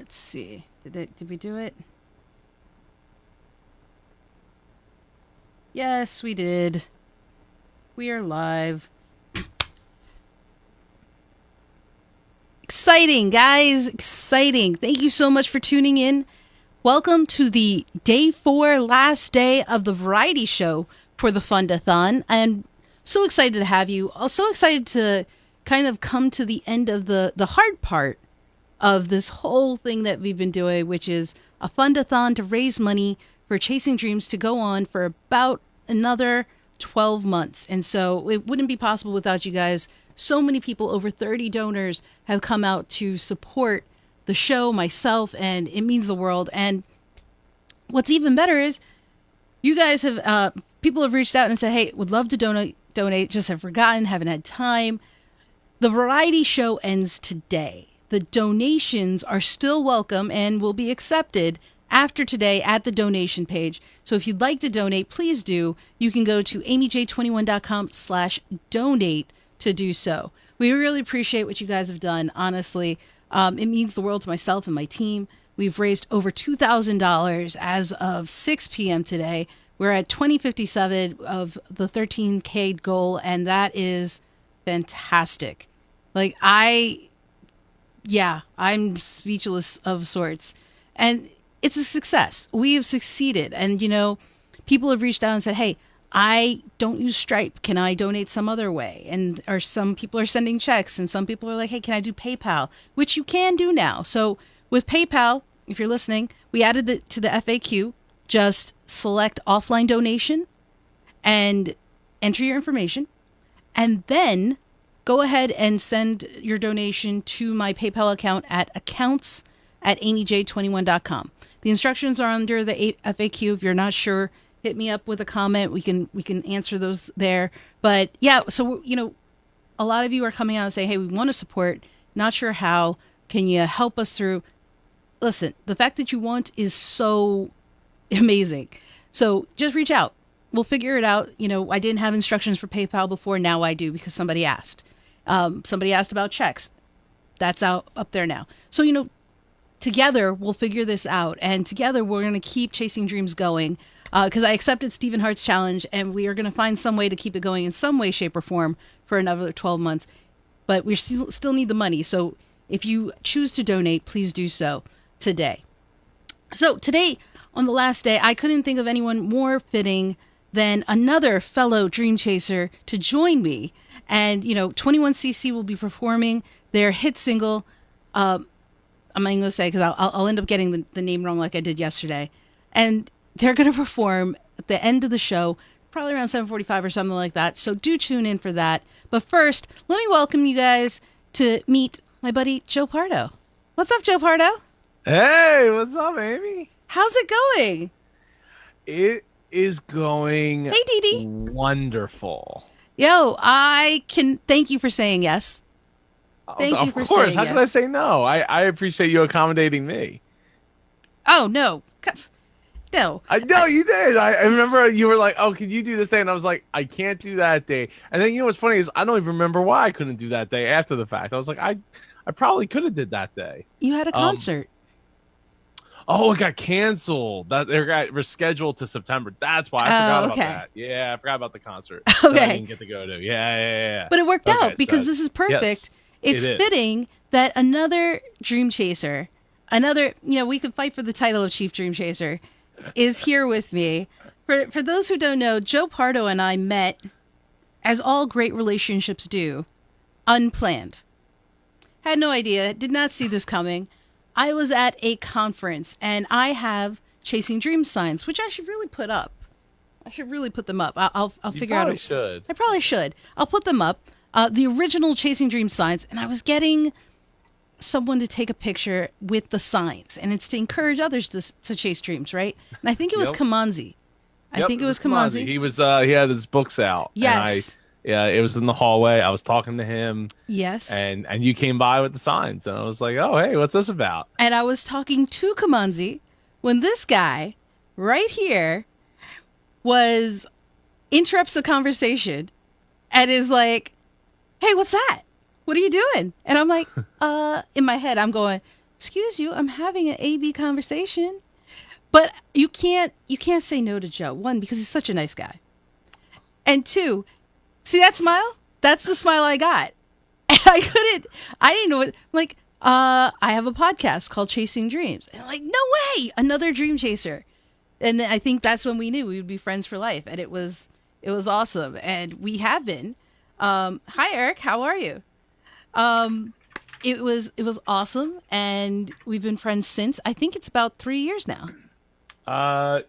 Let's see. Did we do it? Yes, we did. We are live. Exciting, guys. Exciting. Thank you so much for tuning in. Welcome to the day 4, last day of the variety show for the Fundathon. I'm so excited to have you. I'm so excited to kind of come to the end of the hard part of this whole thing that we've been doing, which is a Fundathon to raise money for Chasing Dreams to go on for about another 12 months. And so it wouldn't be possible without you guys. So many people, over 30 donors, have come out to support the show, myself, and it means the world. And what's even better is you guys have, people have reached out and said, hey, would love to donate, just have forgotten, haven't had time. The variety show ends today. The donations are still welcome and will be accepted after today at the donation page. So if you'd like to donate, please do. You can go to amyj21.com/donate to do so. We really appreciate what you guys have done. Honestly, it means the world to myself and my team. We've raised over $2,000 as of 6 p.m. today. We're at 2057 of the 13K goal, and that is fantastic. Like, I'm speechless of sorts. And it's a success. We have succeeded. And, people have reached out and said, hey, I don't use Stripe. Can I donate some other way? Or some people are sending checks, and some people are like, hey, can I do PayPal? Which you can do now. So with PayPal, if you're listening, we added it to the FAQ. Just select offline donation and enter your information, and then go ahead and send your donation to my PayPal account at accounts@amyj21.com. The instructions are under the FAQ. If you're not sure, hit me up with a comment. We can answer those there. But yeah, so a lot of you are coming out and saying, hey, we want to support, not sure how. Can you help us through? Listen, the fact that you want is so amazing. So just reach out. We'll figure it out. I didn't have instructions for PayPal before. Now I do, because somebody asked. Somebody asked about checks. That's up there now. So, together we'll figure this out. And together we're going to keep Chasing Dreams going. Because I accepted Stephen Hart's challenge, and we are going to find some way to keep it going in some way, shape, or form for another 12 months. But we still need the money. So if you choose to donate, please do so today. So today, on the last day, I couldn't think of anyone more fitting than another fellow Dream Chaser to join me. And, 21cc will be performing their hit single. I'm not even going to say, because I'll end up getting the name wrong like I did yesterday. And they're going to perform at the end of the show, probably around 7:45 or something like that. So do tune in for that. But first, let me welcome you guys to meet my buddy, Joe Pardo. What's up, Joe Pardo? Hey, what's up, Amy? How's it going? It is going Hey, Dee Dee. wonderful. Yo, I can thank you for saying yes. Thank you for saying yes. Of course. How can I say no? I appreciate you accommodating me. Oh, no. No. I know you did. I remember you were like, oh, can you do this day? And I was like, I can't do that day. And then what's funny is I don't even remember why I couldn't do that day after the fact. I was like, I probably could have did that day. You had a concert. Oh, it got canceled. That they got rescheduled to September. That's why I forgot about that. Yeah, I forgot about the concert. Okay. That I didn't get to go to. Yeah. But it worked out because this is perfect. Yes, it's fitting that another Dream Chaser, we could fight for the title of Chief Dream Chaser, is here with me. For those who don't know, Joe Pardo and I met, as all great relationships do, unplanned. Had no idea, did not see this coming. I was at a conference, and I have Chasing Dreams signs, which I should really put up. I should really put them up. I'll figure out. Should. I probably should. I'll put them up. The original Chasing Dreams signs, and I was getting someone to take a picture with the signs, and it's to encourage others to chase dreams, right? And I think it was Kamanzi. I think it was Kamanzi. He was. He had his books out. Yes. Yeah, it was in the hallway. I was talking to him. Yes. And you came by with the signs, and I was like, oh, hey, what's this about? And I was talking to Kamanzi when this guy right here interrupts the conversation and is like, hey, what's that? What are you doing? And I'm like, in my head, I'm going, excuse you, I'm having an A B conversation. But you can't say no to Joe. One, because he's such a nice guy. And two, see that smile? That's the smile I got. And I didn't know what, like, I have a podcast called Chasing Dreams. And I'm like, no way, another dream chaser. And then I think that's when we knew we would be friends for life. And it was awesome. And we have been. Hi, Eric. How are you? It was awesome. And we've been friends since. I think it's about 3 years now. Uh,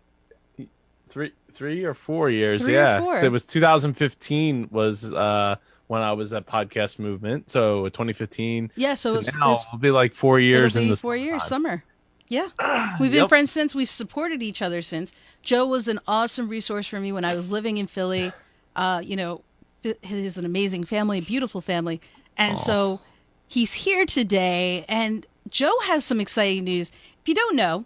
3 or 4 years. 3 or Yeah. 4. So it was 2015 was when I was at Podcast Movement. So 2015 Yeah, so to now it'll be like 4 years it'll in be the 4 years, summer. Yeah. summertime. We've been Yep. friends since. We've supported each other since. Joe was an awesome resource for me when I was living in Philly. You know, he has an amazing family, beautiful family. And so he's here today. And Joe has some exciting news. If you don't know,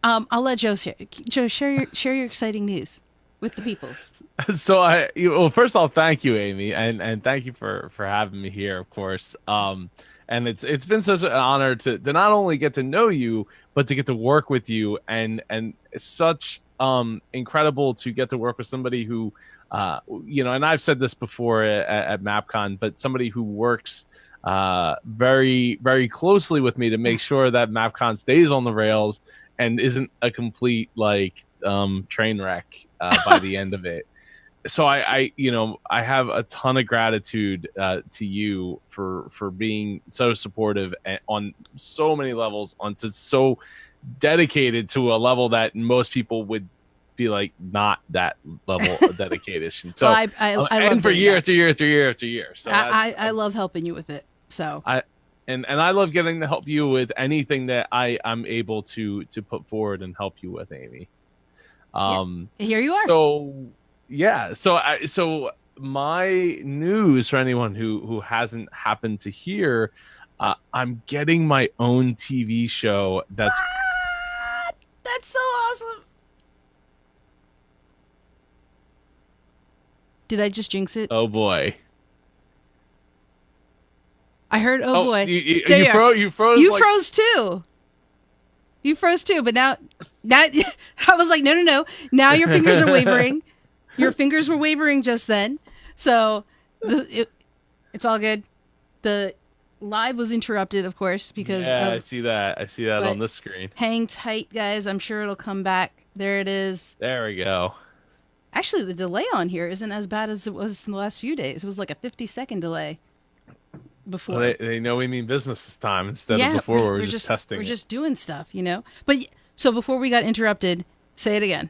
I'll let Joe share. Joe, share your exciting news with the peoples. So well, first off, thank you, Amy, and thank you for having me here, of course. And it's been such an honor to not only get to know you, but to get to work with you, and it's such incredible to get to work with somebody who, and I've said this before at MapCon, but somebody who works very, very closely with me to make sure that MapCon stays on the rails and isn't a complete train wreck by the end of it. So I have a ton of gratitude to you for being so supportive on so many levels, so dedicated to a level that most people would be like not that level of dedication. So Well, I love and for doing year that. after year after year after year. So I love helping you with it. So and I love getting to help you with anything that I'm able to put forward and help you with, Amy. Here you are. So yeah, so my news for anyone who hasn't happened to hear, I'm getting my own TV show. That's so awesome. Did I just jinx it? Oh boy. I heard, oh boy. You There you are. you froze. You froze too. You froze too, but now I was like, no. Now your fingers are wavering. Your fingers were wavering just then. So it's all good. The live was interrupted, of course, because I see that. I see that but on this screen. hang tight, guys. I'm sure it'll come back. There it is. There we go. Actually, the delay on here isn't as bad as it was in the last few days. It was like a 50-second delay before. Well, they know we mean business this time instead of before where we're just testing. We're just doing stuff, But so before we got interrupted, say it again.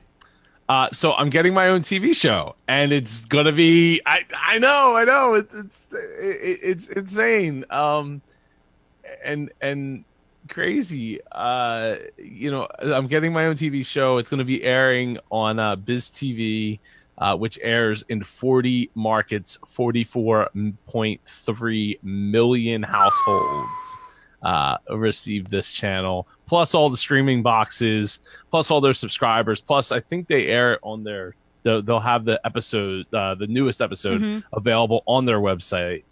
So I'm getting my own TV show, and it's gonna be. I know. It's insane. And crazy. I'm getting my own TV show. It's gonna be airing on Biz TV. Which airs in 40 markets, 44.3 million households receive this channel, plus all the streaming boxes, plus all their subscribers, plus I think they air it on they'll have the episode, the newest episode available on their website.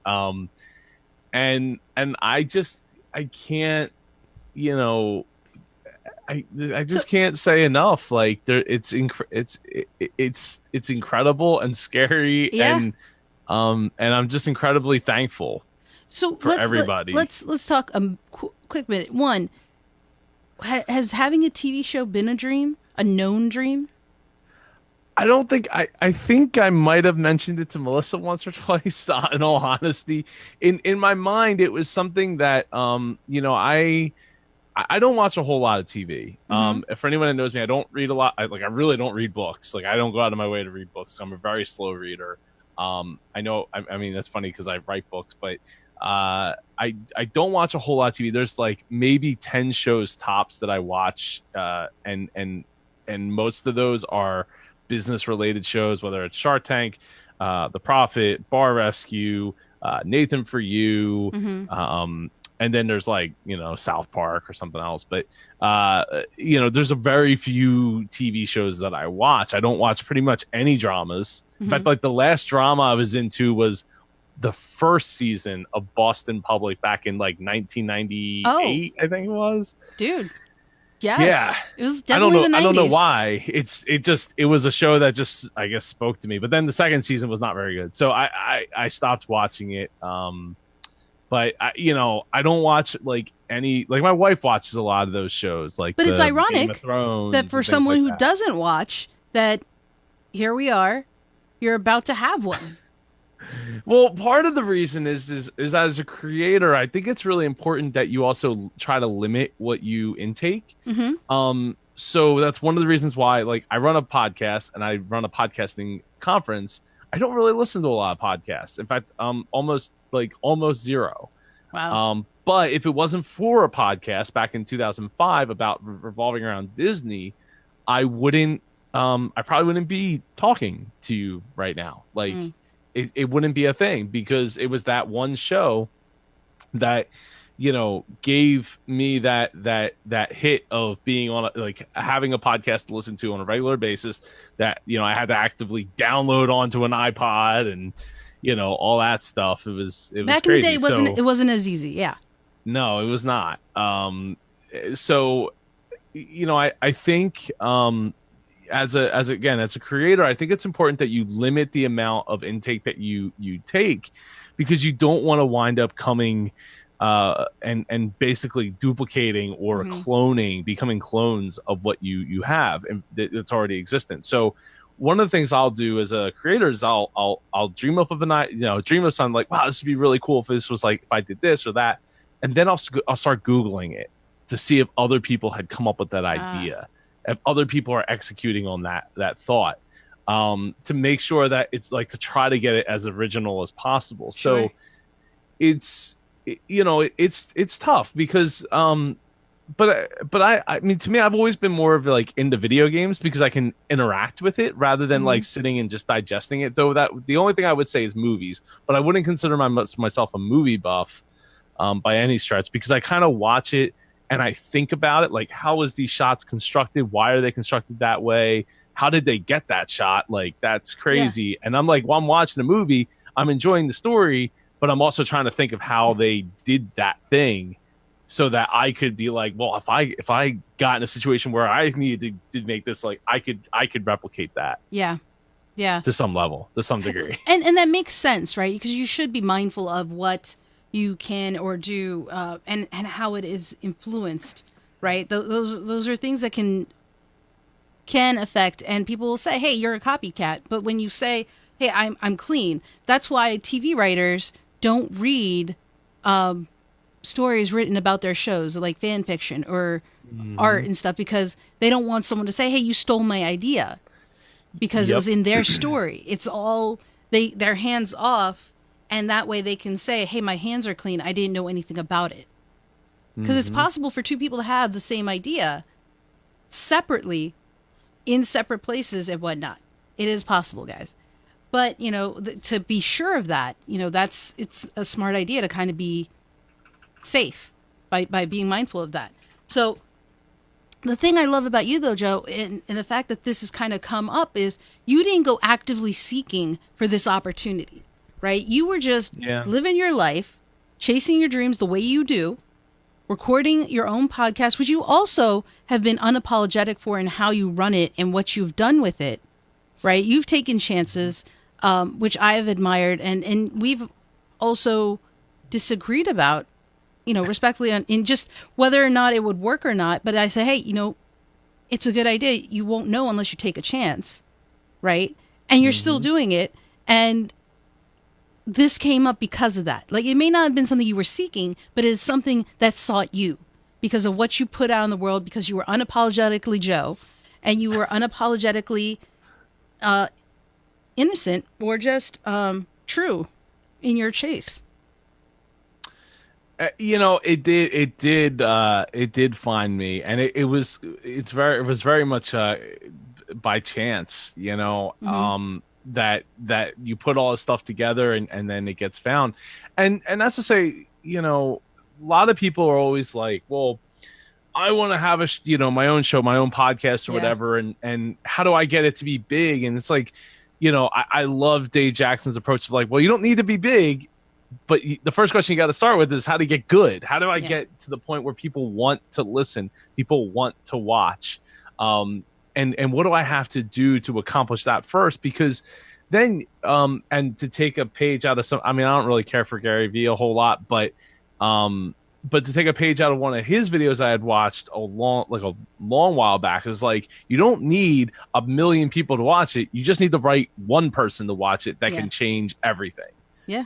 And I can't, I just can't say enough. Like it's incredible and scary, and I'm just incredibly thankful. So for everybody. Let's talk a quick minute. One, has having a TV show been a dream, a known dream? I don't think I think I might have mentioned it to Melissa once or twice. In all honesty, in my mind, it was something that I don't watch a whole lot of TV. For anyone that knows me, I don't read a lot. I really don't read books. Like I don't go out of my way to read books. I'm a very slow reader. I know. I mean, that's funny because I write books, but I don't watch a whole lot of TV. There's like maybe 10 shows tops that I watch, and most of those are business related shows, whether it's Shark Tank, The Profit, Bar Rescue, Nathan for You. And then there's South Park or something else. But, there's a very few TV shows that I watch. I don't watch pretty much any dramas. In fact, like the last drama I was into was the first season of Boston Public back in like Oh, 1998, I think it was. dude. Yeah. Yes. It was definitely the I don't know 90s. why. It was a show that just, I guess, spoke to me. But then the second season was not very good, so I stopped watching it. But I don't watch like any, like my wife watches a lot of those shows, like But it's the Game of ironic Thrones that for and things someone like who that. doesn't watch, that here we are, you're about to have one. Well, part of the reason is as a creator, I think it's really important that you also try to limit what you intake. Mm-hmm. So that's one of the reasons why, like, I run a podcast and I run a podcasting conference. I don't really listen to a lot of podcasts. In fact, almost zero. Wow. But if it wasn't for a podcast back in 2005 about revolving around Disney, I wouldn't. I probably wouldn't be talking to you right now. Like, it wouldn't be a thing, because it was that one show that gave me that hit of being on like having a podcast to listen to on a regular basis, that I had to actively download onto an iPod and all that stuff. It was Back in the crazy. day, it wasn't as easy. Yeah. No, it was not. So I think as a creator, I think it's important that you limit the amount of intake that you take, because you don't want to wind up coming and basically duplicating or becoming clones of what you have and that's already existent. So one of the things I'll do as a creator is I'll dream up of dream of something like, wow, this would be really cool if this was like, if I did this or that, and then I'll start Googling it to see if other people had come up with that idea, if other people are executing on that thought, to make sure that it's like, to try to get it as original as possible. Sure. So it's tough because but I mean, to me, I've always been more of like into video games because I can interact with it rather than like sitting and just digesting it. Though that the only thing I would say is movies, but I wouldn't consider myself a movie buff by any stretch, because I kind of watch it and I think about it, like, how is these shots constructed? Why are they constructed that way? How did they get that shot? Like, that's crazy. Yeah. And I'm like, while I'm watching the movie, I'm enjoying the story, but I'm also trying to think of how they did that thing, so that I could be like, well, if I got in a situation where I needed to make this, like, I could replicate that. Yeah. Yeah. To some level, to some degree. And that makes sense, right? Because you should be mindful of what you can or do, and how it is influenced, right? Those are things that can affect, and people will say, hey, you're a copycat. But when you say, hey, I'm clean, that's why TV writers don't read stories written about their shows, like fan fiction or art and stuff, because they don't want someone to say, hey, you stole my idea, because it was in their story. It's all they're hands off, and that way they can say, hey, my hands are clean, I didn't know anything about it. Because it's possible for two people to have the same idea separately in separate places and whatnot. It is possible, guys. But to be sure of that, it's a smart idea to kind of be safe by being mindful of that. So the thing I love about you, though, Joe, and the fact that this has kind of come up, is you didn't go actively seeking for this opportunity, right? You were just living your life, chasing your dreams the way you do, recording your own podcast, which you also have been unapologetic for in how you run it and what you've done with it, right? You've taken chances, which I have admired, and we've also disagreed about, respectfully, in just whether or not it would work or not. But I say, hey, it's a good idea. You won't know unless you take a chance, right? And you're still doing it. And this came up because of that. Like, it may not have been something you were seeking, but it is something that sought you because of what you put out in the world, because you were unapologetically Joe, and you were unapologetically innocent, or just true in your chase. It did find me, and it was very much by chance, that you put all this stuff together and then it gets found. And that's to say, a lot of people are always like, well, I want to have my own show, my own podcast or whatever. And how do I get it to be big? And it's like, I love Dave Jackson's approach of like, well, you don't need to be big, but the first question you got to start with is how to get good. How do I get to the point where people want to listen, people want to watch, and what do I have to do to accomplish that first? Because then, and to take a page out of I don't really care for Gary Vee a whole lot, but to take a page out of one of his videos I had watched a long while back, is like, you don't need 1 million people to watch it. You just need the right one person to watch it that can change everything. Yeah.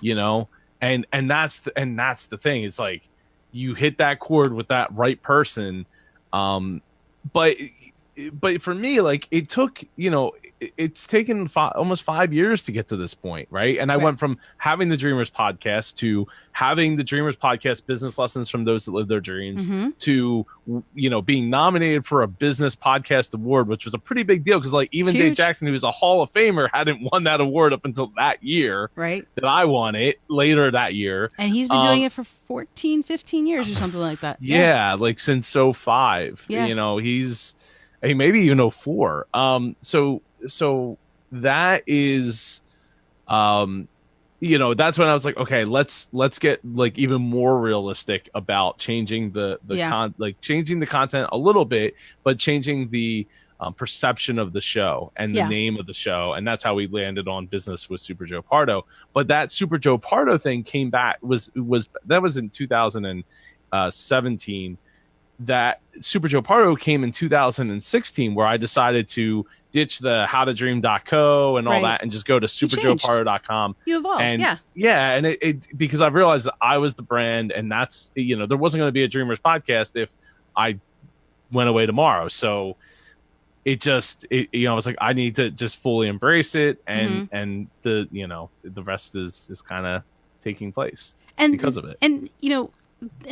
And that's the thing. It's like, you hit that chord with that right person. But for me, like, it took, it's taken almost 5 years to get to this point, right? And I went from having the Dreamers podcast to having the Dreamers podcast business lessons from those that live their dreams to, being nominated for a business podcast award, which was a pretty big deal, because like even Dave Jackson, who was a Hall of Famer, hadn't won that award up until that year, right? That I won it later that year. And he's been doing it for 14, 15 years or something like that. Yeah, like since 05. Yeah. He maybe even 04. So that is, that's when I was like, okay, let's get like even more realistic about changing changing the content a little bit, but changing the perception of the show and the name of the show. And that's how we landed on Business with Super Joe Pardo. But that Super Joe Pardo thing came back, that was in 2017. That Super Joe Pardo came in 2016, where I decided to ditch the howtodream.co and all that and just go to superjoepardo.com. You evolved, and and it because I realized that I was the brand, and that's, there wasn't going to be a Dreamers podcast if I went away tomorrow. So I was like, I need to just fully embrace it, and the rest is kind of taking place because of it. And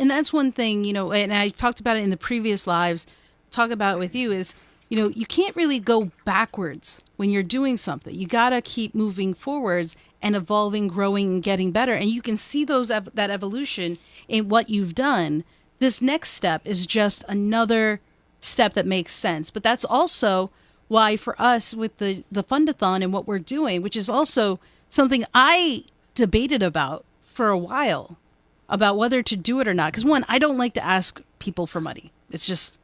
that's one thing, and I talked about it in the previous lives, talk about it with you, is, you can't really go backwards when you're doing something. You got to keep moving forwards and evolving, growing, and getting better. And you can see that evolution in what you've done. This next step is just another step that makes sense. But that's also why for us with the Fundathon and what we're doing, which is also something I debated about for a while, about whether to do it or not. Because one, I don't like to ask people for money. It's just,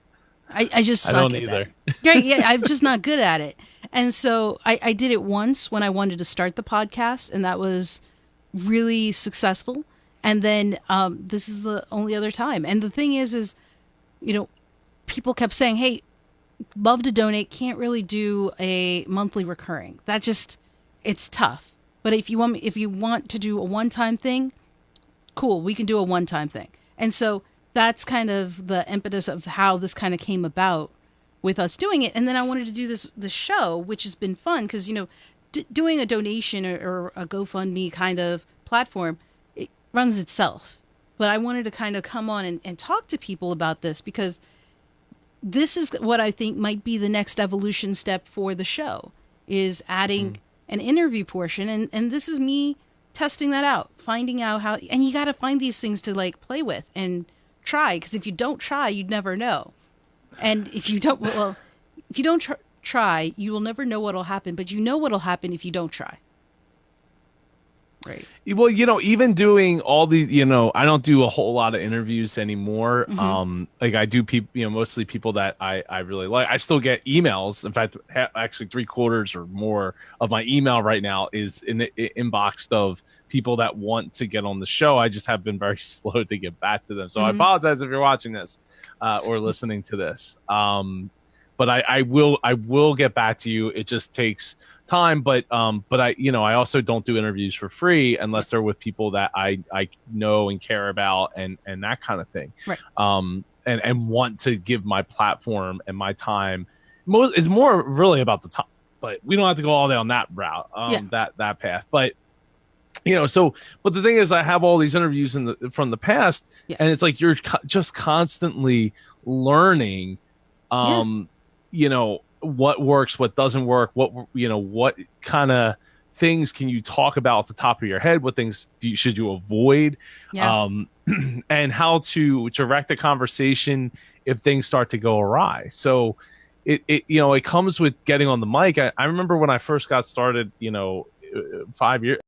I just suck I don't at either. that. Right? Yeah, I'm just not good at it. And so I did it once when I wanted to start the podcast, and that was really successful. And then this is the only other time. And the thing is, people kept saying, hey, love to donate, can't really do a monthly recurring. That just, it's tough. But if you want to do a one-time thing, cool, we can do a one-time thing. And so that's kind of the impetus of how this kind of came about with us doing it. And then I wanted to do the show, which has been fun because, doing a donation or a GoFundMe kind of platform, it runs itself. But I wanted to kind of come on and talk to people about this, because this is what I think might be the next evolution step for the show, is adding an interview portion. And this is me testing that out, finding out how, and you got to find these things to like play with and try, because if you don't try, you'd never know. And if you don't, try, you will never know what'll happen, but you know what'll happen if you don't try. Right. Well, even doing all the, I don't do a whole lot of interviews anymore. Like I do people, mostly people that I really like. I still get emails. In fact, actually 3/4 or more of my email right now is in the inbox of people that want to get on the show. I just have been very slow to get back to them. So I apologize if you're watching this or listening to this. But I will get back to you. It just takes time, but I also don't do interviews for free unless they're with people that I know and care about and that kind of thing. Right. And want to give my platform and my time. It's more really about the time, but we don't have to go all down that route, that path. But but the thing is, I have all these interviews from the past, and it's like you're just constantly learning, what works, what doesn't work, what kind of things can you talk about at the top of your head, what things should you avoid, and how to direct a conversation if things start to go awry. So it comes with getting on the mic. I remember when I first got started, 5 years